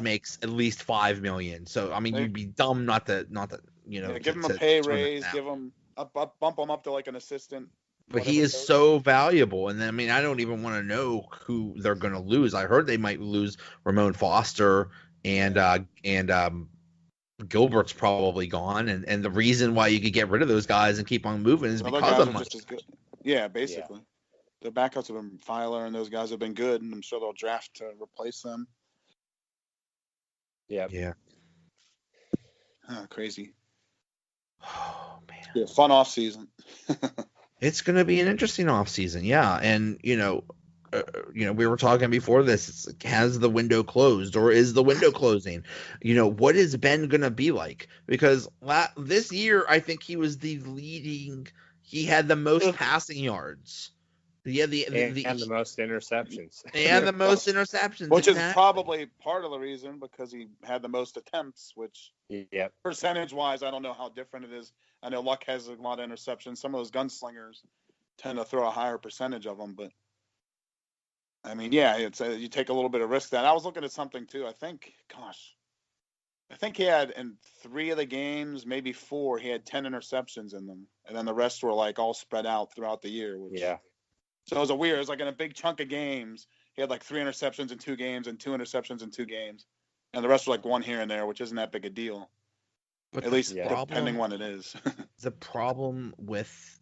makes at least $5 million. So I mean, you'd be dumb not to give him a pay raise, give him bump him up to like an assistant. But he is so valuable, and I mean, I don't even want to know who they're going to lose. I heard they might lose Ramon Foster, and Gilbert's probably gone, and the reason why you could get rid of those guys and keep on moving is because of money. Yeah, basically. Yeah. The backups have been Filer, and those guys have been good, and I'm sure they'll draft to replace them. Yeah. Crazy. Oh man. Yeah, fun off season. It's going to be an interesting off season, yeah. And we were talking before this. Has the window closed, or is the window closing? What is Ben going to be like? Because this year, I think he was the leading. He had the most passing yards. Yeah, the most interceptions. And the most interceptions, which is probably part of the reason, because he had the most attempts. Which, percentage-wise, I don't know how different it is. I know Luck has a lot of interceptions. Some of those gunslingers tend to throw a higher percentage of them, but I mean, yeah, it's you take a little bit of risk. That I was looking at something too. I think he had in 3 of the games, maybe 4, he had 10 interceptions in them, and then the rest were like all spread out throughout the year. So it was like in a big chunk of games, he had like 3 interceptions in 2 games and 2 interceptions in 2 games, and the rest were like 1 here and there, which isn't that big a deal. But at least depending when it is. The problem with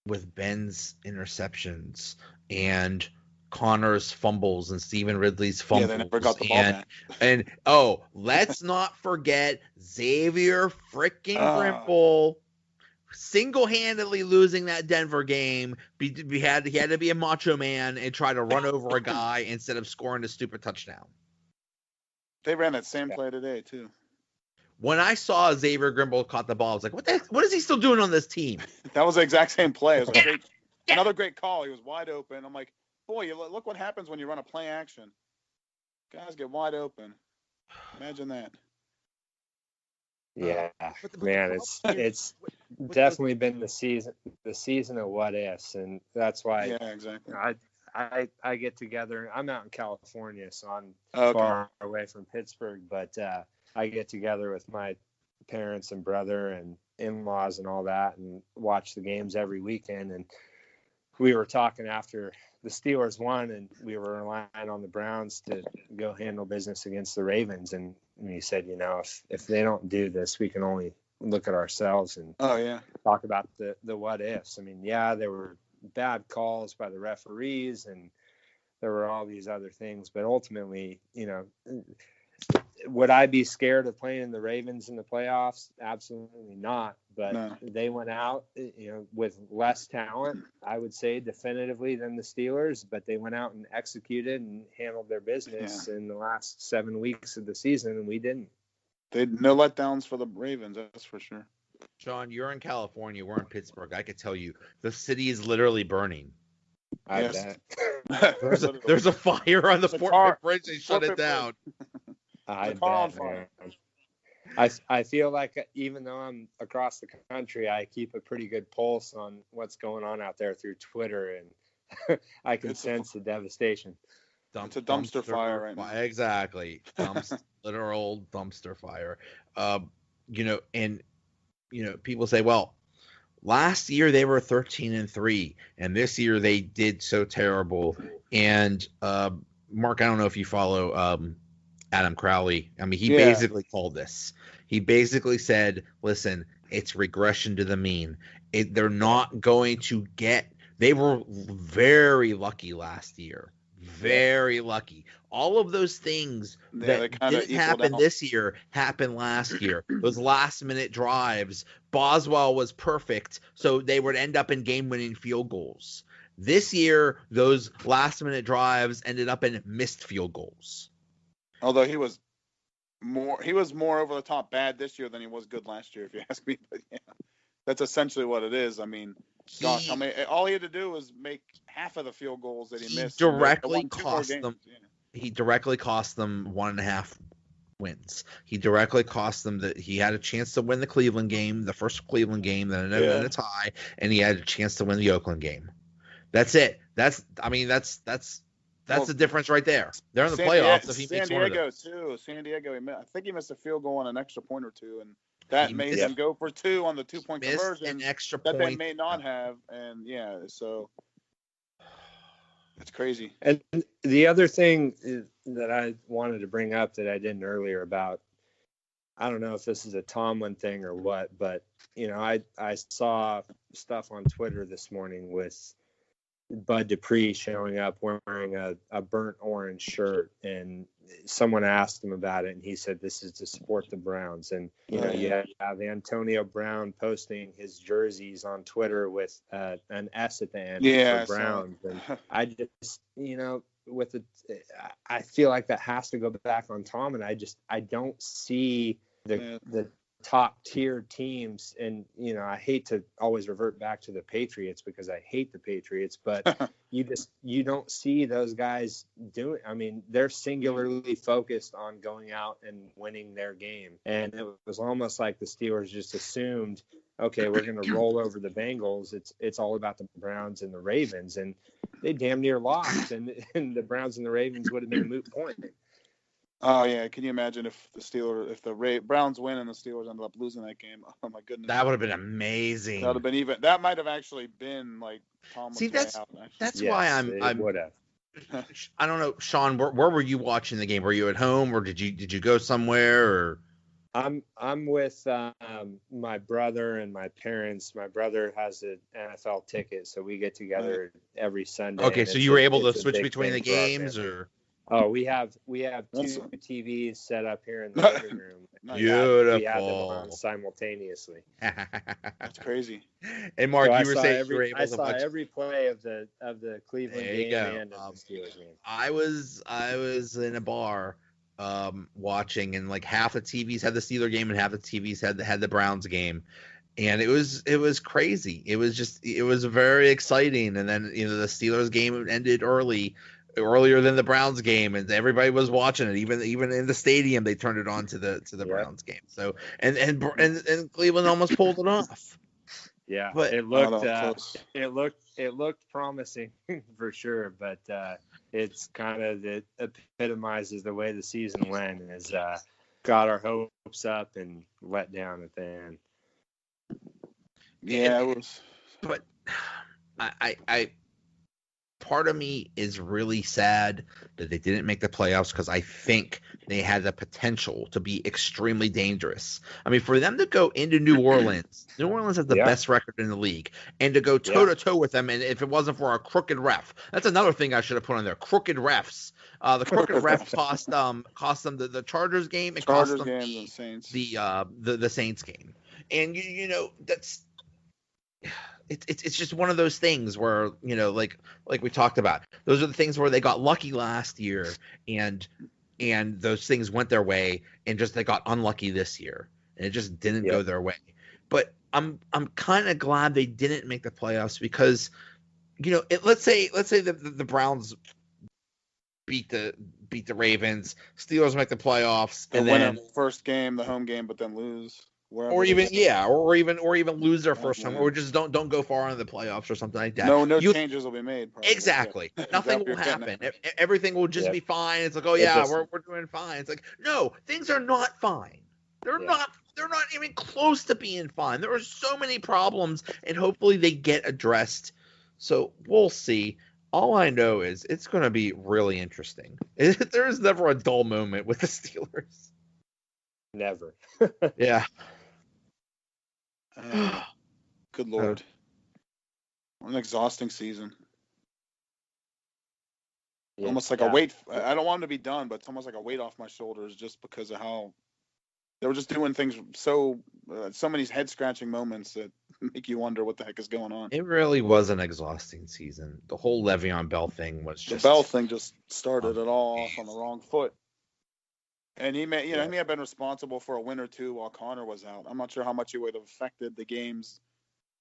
with Ben's interceptions and Connor's fumbles and Stephen Ridley's fumbles. Yeah, they never got the ball back. And let's not forget Xavier freaking Grimble single-handedly losing that Denver game. He had to be a macho man and try to run over a guy instead of scoring a stupid touchdown. They ran that same play today too. When I saw Xavier Grimble caught the ball, I was like, what is he still doing on this team? That was the exact same play. It was another great call. He was wide open. I'm like, boy, look what happens when you run a play action. Guys get wide open. Imagine that. Yeah, man, it's definitely been the season of what ifs, and that's why. Yeah, exactly. I get together. I'm out in California, so I'm far away from Pittsburgh, but I get together with my parents and brother and in-laws and all that, and watch the games every weekend. And we were talking after the Steelers won, and we were relying on the Browns to go handle business against the Ravens. And he said, if they don't do this, we can only look at ourselves and talk about the what ifs. I mean, there were bad calls by the referees, and there were all these other things, but ultimately, would I be scared of playing the Ravens in the playoffs? Absolutely not. But they went out, with less talent, I would say definitively, than the Steelers, but they went out and executed and handled their business in the last 7 weeks of the season, and we didn't. No letdowns for the Ravens, that's for sure. Shaun, you're in California. We're in Pittsburgh. I could tell you, the city is literally burning. I bet. There's a fire on the Fort Pitt Bridge. They shut it down. I bet, man. I feel like even though I'm across the country, I keep a pretty good pulse on what's going on out there through Twitter, and I can sense the devastation. It's a dumpster fire right now. Exactly. Literal dumpster fire. People say, well, last year they were 13-3, and this year they did so terrible. And Mark, I don't know if you follow Adam Crowley. I mean, he basically called this. He basically said, listen, it's regression to the mean. They're not going to get – they were very lucky last year. Very lucky. All of those things that didn't happen this year happened last year. Those last-minute drives, Boswell was perfect, so they would end up in game-winning field goals. This year, those last-minute drives ended up in missed field goals. Although he was more over the top bad this year than he was good last year, if you ask me. But that's essentially what it is. I mean, all he had to do was make half of the field goals that he missed. He directly cost them 1.5 wins. He directly cost them that he had a chance to win the Cleveland game, the first Cleveland game, then a tie, and he had a chance to win the Oakland game. That's it. That's That's the difference right there. They're in the playoffs if he makes one of those. San Diego, I think he missed a field goal on an extra point or two, and that made them go for 2 on the 2-point conversion an extra that point they may not have. And so it's crazy. And the other thing that I wanted to bring up that I didn't earlier about, I don't know if this is a Tomlin thing or what, but I saw stuff on Twitter this morning with Bud Dupree showing up wearing a burnt orange shirt, and someone asked him about it, and he said this is to support the Browns. And you have Antonio Brown posting his jerseys on Twitter with an S at the end for Browns, and I just I feel like that has to go back on Tom, and I don't see the top tier teams, and I hate to always revert back to the Patriots because I hate the Patriots, but you don't see those guys doing. I mean, they're singularly focused on going out and winning their game, and it was almost like the Steelers just assumed, okay, we're going to roll over the Bengals. It's all about the Browns and the Ravens, and they damn near lost, and the Browns and the Ravens would have been a moot point. Oh yeah, can you imagine if the Browns win and the Steelers ended up losing that game? Oh my goodness, that would have been amazing. That would have been that might have actually been like Tomlin's See, that's why I'm would have. I don't know, Shaun. Where were you watching the game? Were you at home, or did you go somewhere? Or I'm with my brother and my parents. My brother has an NFL ticket, so we get together every Sunday. Okay, so you were able to switch between the games, or? Oh, we have 2 TVs set up here in the living room. Beautiful. We have them on simultaneously. That's crazy. And Mark, you were saying you were able I to saw watch every play of the Cleveland game and of the Steelers game. I was in a bar watching, and like half the TVs had the Steelers game and half the TVs had the Browns game. And it was crazy. It was very exciting. And then the Steelers game ended earlier than the Browns game, and everybody was watching it. Even in the stadium, they turned it on to the Browns game. So and Cleveland almost pulled it off. Yeah, but it looked promising for sure. But it's kind of it epitomizes the way the season went, is got our hopes up and let down at the end. Yeah, it was. But I part of me is really sad that they didn't make the playoffs, because I think they had the potential to be extremely dangerous. I mean, for them to go into New Orleans has the best record in the league, and to go toe-to-toe with them, and if it wasn't for our crooked ref, that's another thing I should have put on there, crooked refs. The crooked ref cost them the Chargers game, and cost them the Saints. The Saints game. And that's it's just one of those things where like we talked about, those are the things where they got lucky last year, and those things went their way, and just they got unlucky this year, and it just didn't go their way. But I'm kind of glad they didn't make the playoffs, because let's say the Browns beat the Ravens, Steelers make the playoffs, and then win a first game, the home game, but then lose. Or even lose their first time, or just don't go far into the playoffs or something like that. No changes will be made. Probably. Exactly, nothing will happen. Everything will just be fine. It's like, oh yeah, we're doing fine. It's like, no, things are not fine. They're not even close to being fine. There are so many problems, and hopefully they get addressed. So we'll see. All I know is it's going to be really interesting. There is never a dull moment with the Steelers. Never. Yeah. Good Lord. What an exhausting season. Yeah, almost like a weight. I don't want them to be done, but it's almost like a weight off my shoulders, just because of how they were just doing things so many head scratching moments that make you wonder what the heck is going on. It really was an exhausting season. The whole Le'Veon Bell thing was just. The Bell thing just started it all off on the wrong foot. And he may have been responsible for a win or two while Connor was out. I'm not sure how much it would have affected the games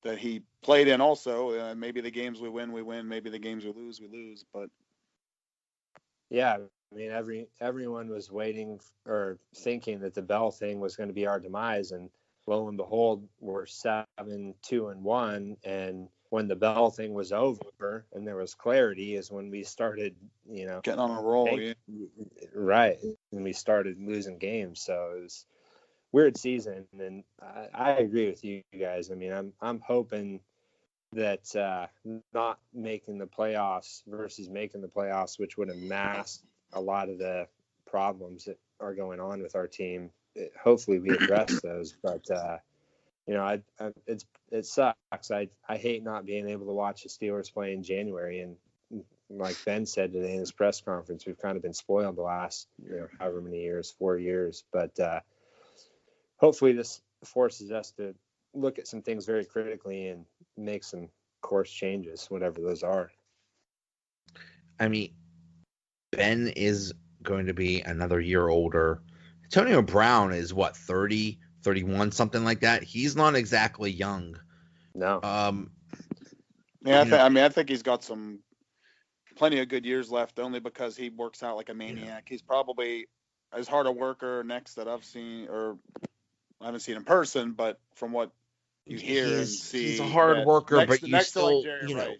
that he played in. Also, maybe the games we win. Maybe the games we lose. But yeah, I mean, everyone was waiting or thinking that the Bell thing was going to be our demise, and lo and behold, we're 7-2-1, and when the Bell thing was over and there was clarity is when we started, getting on a roll. Right. And we started losing games. So it was weird season. And I agree with you guys. I mean, I'm hoping that not making the playoffs versus making the playoffs, which would have masked a lot of the problems that are going on with our team. Hopefully we address those, but it sucks. I hate not being able to watch the Steelers play in January, and like Ben said today in his press conference, we've kind of been spoiled the last however many years, 4 years, but hopefully this forces us to look at some things very critically and make some course changes, whatever those are. I mean, Ben is going to be another year older. Antonio Brown is what, 30, 31, something like that. He's not exactly young. No. I think he's got plenty of good years left, only because he works out like a maniac. He's probably as hard a worker next that I've seen, or I haven't seen in person, but from what you hear and see, he's a hard worker, but you still, Jerry Rice,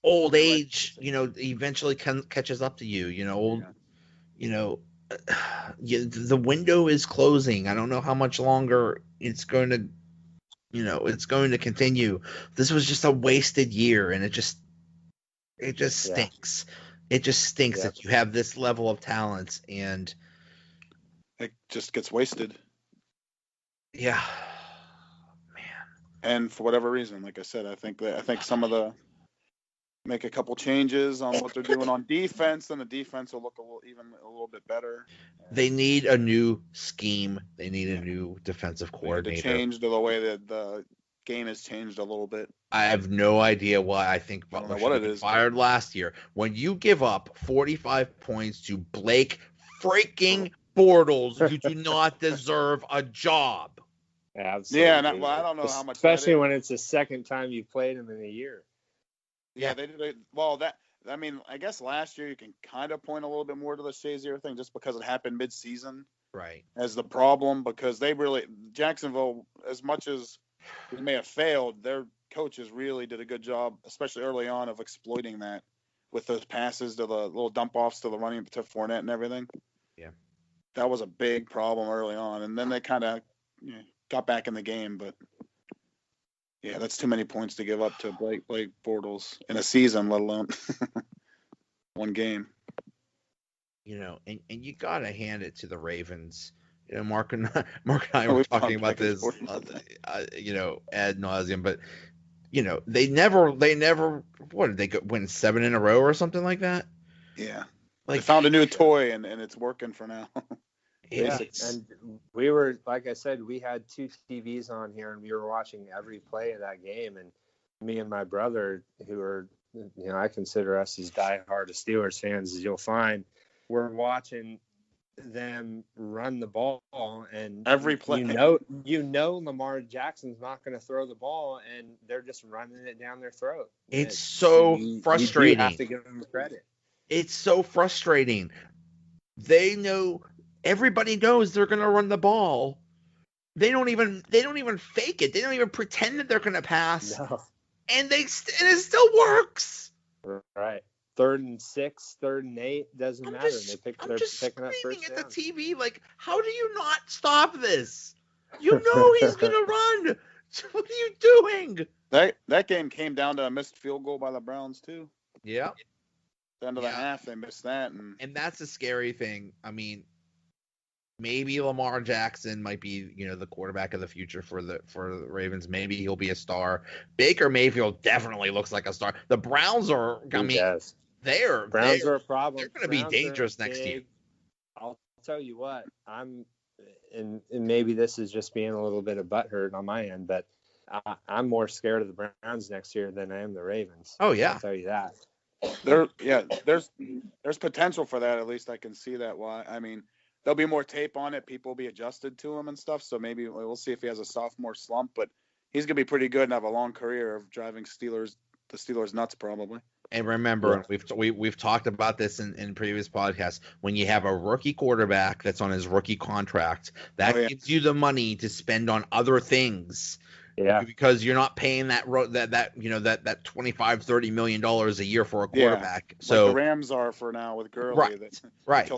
old age, eventually catches up to you. The window is closing. I don't know how much longer it's going to continue. This was just a wasted year, and it just stinks. It just stinks that you have this level of talent and it just gets wasted. Yeah. And for whatever reason, like I said, I think some of make a couple changes on what they're doing on defense, and the defense will look a little bit better. They need a new scheme. They need a new defensive coordinator. They change the way that the game has changed a little bit. I have no idea why. I think Butler should have been fired last year. When you give up 45 points to Blake freaking Bortles, you do not deserve a job. Absolutely. Yeah, I don't know how much. Especially when it's the second time you played him in a year. Yeah, they did. Well, I guess last year you can kind of point a little bit more to the Shazier thing, just because it happened mid-season, right? As the problem, because Jacksonville, as much as they may have failed, their coaches really did a good job, especially early on, of exploiting that with those passes to the little dump offs to the running to Fournette and everything. Yeah, that was a big problem early on, and then they kind of got back in the game, but. Yeah, that's too many points to give up to Blake Bortles in a season, let alone one game. And you gotta hand it to the Ravens. Mark and I were talking about this, ad nauseum. But they never. What did they win 7 in a row or something like that? Yeah, they found a new toy and it's working for now. Yeah, and we were, like I said, we had 2 TVs on here, and we were watching every play of that game. And me and my brother, who are, I consider us as diehard Steelers fans, as you'll find, we're watching them run the ball, and every play, Lamar Jackson's not going to throw the ball, and they're just running it down their throat. It's so frustrating. You have to give them credit. It's so frustrating. They know. Everybody knows they're going to run the ball. They don't even fake it. They don't even pretend that they're going to pass. No. And it still works. Right. 3rd and 6, 3rd and 8, doesn't matter. They're picking up first down. At the TV, like, how do you not stop this? You know he's going to run. What are you doing? That game came down to a missed field goal by the Browns too. Yeah. At the end of the half, they missed that, and that's a scary thing. I mean, maybe Lamar Jackson might be, the quarterback of the future for the Ravens. Maybe he'll be a star. Baker Mayfield definitely looks like a star. The Browns are. Browns are a problem. They're going to be dangerous next year. I'll tell you what. And maybe this is just being a little bit of butthurt on my end, but I'm more scared of the Browns next year than I am the Ravens. Oh yeah, I'll tell you that. There's potential for that. At least I can see that. Why? I mean. There'll be more tape on it. People will be adjusted to him and stuff. So maybe we'll see if he has a sophomore slump. But he's going to be pretty good and have a long career of driving the Steelers nuts probably. And remember, we've talked about this in previous podcasts. When you have a rookie quarterback that's on his rookie contract, that gives you the money to spend on other things. Yeah. Because you're not paying that 25-30 million dollars a year for a quarterback. Yeah. So like the Rams are for now with Gurley. right.